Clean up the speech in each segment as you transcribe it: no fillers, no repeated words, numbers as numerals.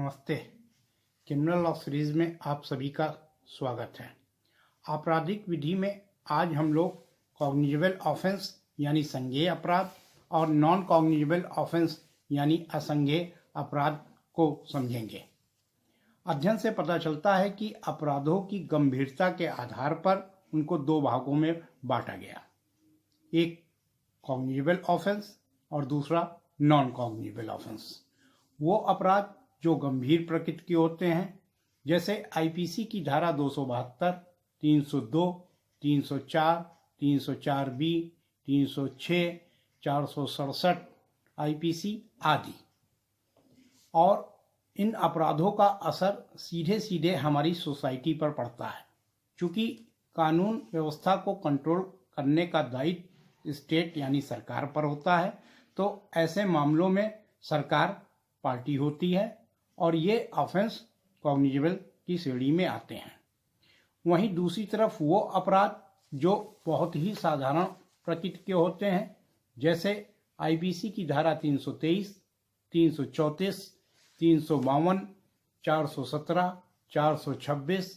नमस्ते। Criminal law series में आप सभी का स्वागत है। आपराधिक विधि में आज हम लोग कॉग्निजेबल ऑफेंस यानी संज्ञेय अपराध और नॉन कॉग्निजेबल ऑफेंस यानी असंज्ञेय अपराध को समझेंगे। अध्ययन से पता चलता है कि अपराधों की गंभीरता के आधार पर उनको दो भागों में बांटा गया, एक कॉग्निजेबल ऑफेंस और दूसरा नॉन कॉग्निजेबल ऑफेंस। वो अपराध जो गंभीर प्रकृति के होते हैं, जैसे आईपीसी की धारा 272, 302, 304, 304 बी, 306, 467 आईपीसी आदि। और इन अपराधों का असर सीधे सीधे हमारी सोसाइटी पर पड़ता है। चूँकि कानून व्यवस्था को कंट्रोल करने का दायित्व स्टेट यानी सरकार पर होता है, तो ऐसे मामलों में सरकार पार्टी होती है और ये ऑफेंस कॉग्निजेबल की श्रेणी में आते हैं। वहीं दूसरी तरफ वो अपराध जो बहुत ही साधारण प्रकृति के होते हैं, जैसे आईपीसी की धारा 323, 334, 352, 417, 426,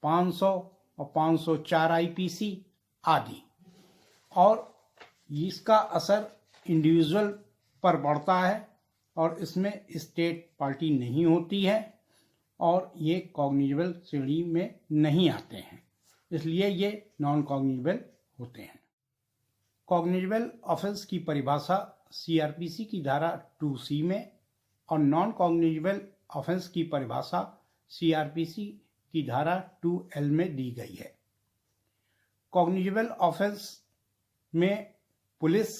500 और 504 आईपीसी आदि। और इसका असर इंडिविजुअल पर पड़ता है और इसमें स्टेट पार्टी नहीं होती है और ये कॉग्निजेबल श्रेणी में नहीं आते हैं, इसलिए ये नॉन कॉग्निजेबल होते हैं। कॉग्निजेबल ऑफेंस की परिभाषा सीआरपीसी की धारा 2C में और नॉन कॉग्निजेबल ऑफेंस की परिभाषा सीआरपीसी की धारा 2L में दी गई है। कॉग्निजेबल ऑफेंस में पुलिस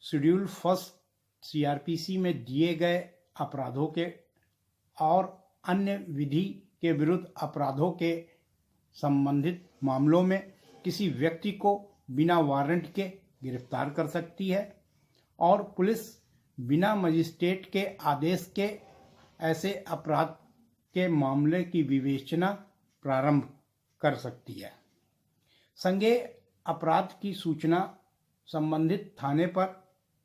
शेड्यूल फर्स्ट सीआरपीसी में दिए गए अपराधों के और अन्य विधि के विरुद्ध अपराधों के संबंधित मामलों में किसी व्यक्ति को बिना वारंट के गिरफ्तार कर सकती है और पुलिस बिना मजिस्ट्रेट के आदेश के ऐसे अपराध के मामले की विवेचना प्रारंभ कर सकती है। संज्ञेय अपराध की सूचना संबंधित थाने पर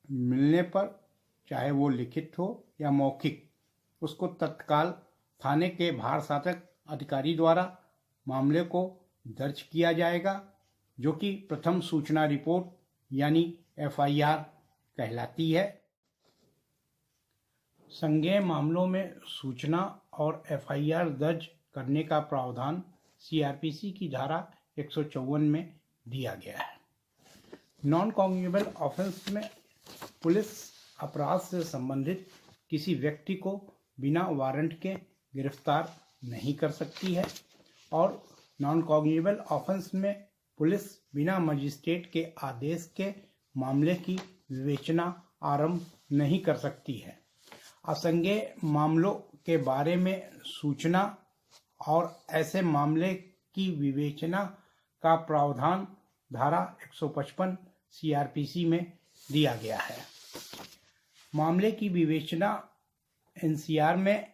मिलने पर, चाहे वो लिखित हो या मौखिक, उसको तत्काल थाने के भारसाधक अधिकारी द्वारा मामले को दर्ज किया जाएगा, जो कि प्रथम सूचना रिपोर्ट यानी FIR कहलाती है। संज्ञेय मामलों में सूचना और FIR दर्ज करने का प्रावधान सीआरपीसी की धारा 154 में दिया गया है। नॉन कॉग्निजेबल ऑफेंस में पुलिस अपराध से संबंधित किसी व्यक्ति को बिना वारंट के गिरफ्तार नहीं कर सकती है और नॉन कॉग्निजेबल ऑफेंस में पुलिस बिना मजिस्ट्रेट के आदेश के मामले की विवेचना आरंभ नहीं कर सकती है। असंज्ञेय मामलों के बारे में सूचना और ऐसे मामले की विवेचना का प्रावधान धारा 155 सीआरपीसी में दिया गया है। मामले की विवेचना एनसीआर में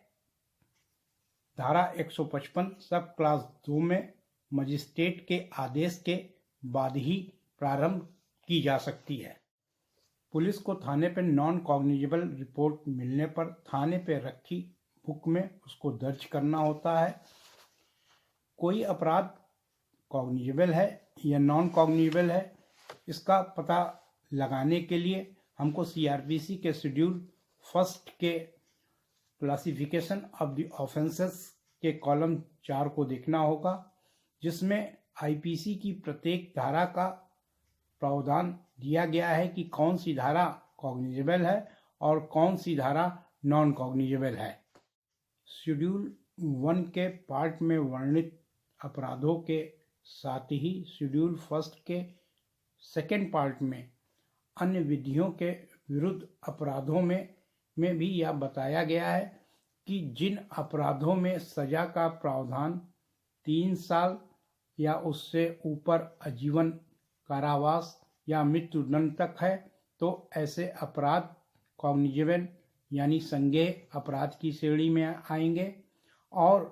धारा 155 सब क्लास 2 में मजिस्ट्रेट के आदेश के बाद ही प्रारंभ की जा सकती है। पुलिस को थाने पर नॉन कॉग्निजेबल रिपोर्ट मिलने पर थाने पर रखी बुक में उसको दर्ज करना होता है। कोई अपराध कॉग्निजेबल है या नॉन कॉग्निजेबल है, इसका पता लगाने के लिए हमको सीआरपीसी के शेड्यूल फर्स्ट के क्लासिफिकेशन ऑफ द ऑफेंसेस के कॉलम 4 को देखना होगा, जिसमें आईपीसी की प्रत्येक धारा का प्रावधान दिया गया है कि कौन सी धारा कॉग्निजेबल है और कौन सी धारा नॉन कॉग्निजेबल है। शेड्यूल 1 के पार्ट में वर्णित अपराधों के साथ ही शेड्यूल फर्स्ट के सेकेंड पार्ट में अन्य विधियों के विरुद्ध अपराधों में भी यह बताया गया है कि जिन अपराधों में सजा का प्रावधान 3 साल या उससे ऊपर आजीवन कारावास या मृत्युदंड तक है, तो ऐसे अपराध कॉग्निजेबल यानी संज्ञेय अपराध की श्रेणी में आएंगे। और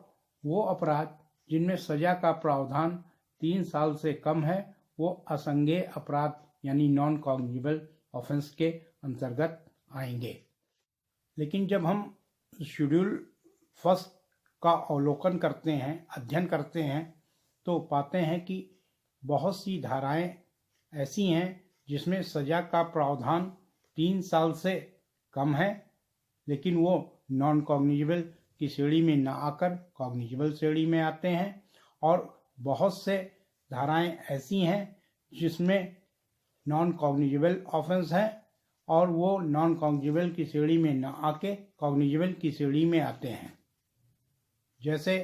वो अपराध जिनमें सजा का प्रावधान 3 साल से कम है, वो असंज्ञेय अपराध यानी नॉन कॉग्निजेबल ऑफेंस के अंतर्गत आएंगे। लेकिन जब हम शेड्यूल फर्स्ट का अवलोकन करते हैं, अध्ययन करते हैं, तो पाते हैं कि बहुत सी धाराएं ऐसी हैं जिसमें सजा का प्रावधान 3 साल से कम है, लेकिन वो नॉन कॉग्निजेबल की श्रेणी में न आकर कॉग्निजेबल श्रेणी में आते हैं। और बहुत से धाराएं ऐसी हैं जिसमें नॉन कॉग्निजेबल ऑफेंस है और वो नॉन कॉग्निजेबल की श्रेणी में न आके कॉग्निजेबल की श्रेणी में आते हैं। जैसे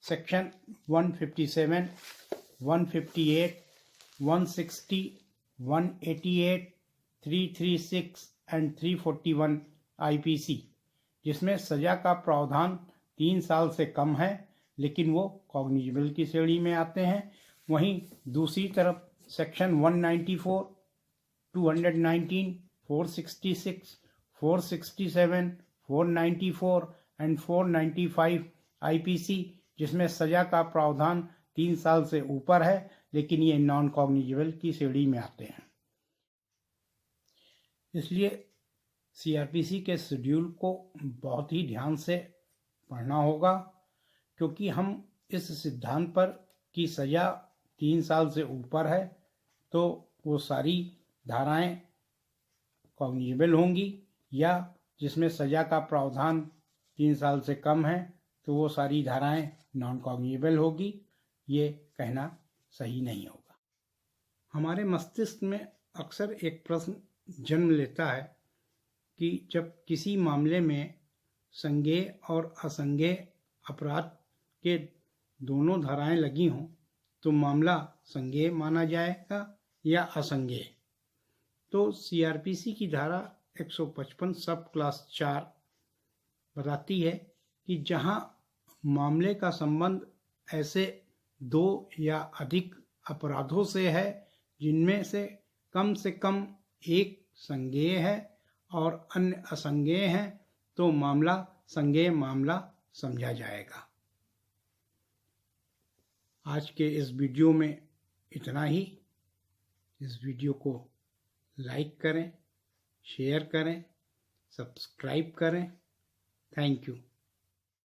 सेक्शन 157, 158, 160, 188, 336 एंड 341 IPC, जिसमें सजा का प्रावधान 3 साल से कम है, लेकिन वो कॉग्निजेबल की श्रेणी में आते हैं। वहीं दूसरी तरफ सेक्शन 194, 219, 466, 467, 494 एंड 495 IPC, जिसमें सजा का प्रावधान 3 साल से ऊपर है, लेकिन ये नॉन कॉग्निजेबल की श्रेणी में आते हैं। इसलिए CRPC के शेड्यूल को बहुत ही ध्यान से पढ़ना होगा, क्योंकि हम इस सिद्धांत पर कि सजा 3 साल से ऊपर है तो वो सारी धाराएं कॉग्निजेबल होंगी, या जिसमें सजा का प्रावधान 3 साल से कम है तो वो सारी धाराएं नॉन कॉग्निजेबल होगी। ये कहना सही नहीं होगा। हमारे मस्तिष्क में अक्सर एक प्रश्न जन्म लेता है कि जब किसी मामले में संज्ञेय और असंज्ञेय अपराध के दोनों धाराएं लगी हों तो मामला संज्ञेय माना जाएगा या असंज्ञेय। तो CRPC की धारा 155 सब क्लास 4 बताती है कि जहां मामले का संबंध ऐसे 2 या अधिक अपराधों से है जिनमें से कम एक संज्ञेय है और अन्य असंज्ञेय है, तो मामला संज्ञेय मामला समझा जाएगा। आज के इस वीडियो में इतना ही। इस वीडियो को लाइक करें, शेयर करें, सब्सक्राइब करें। Thank you.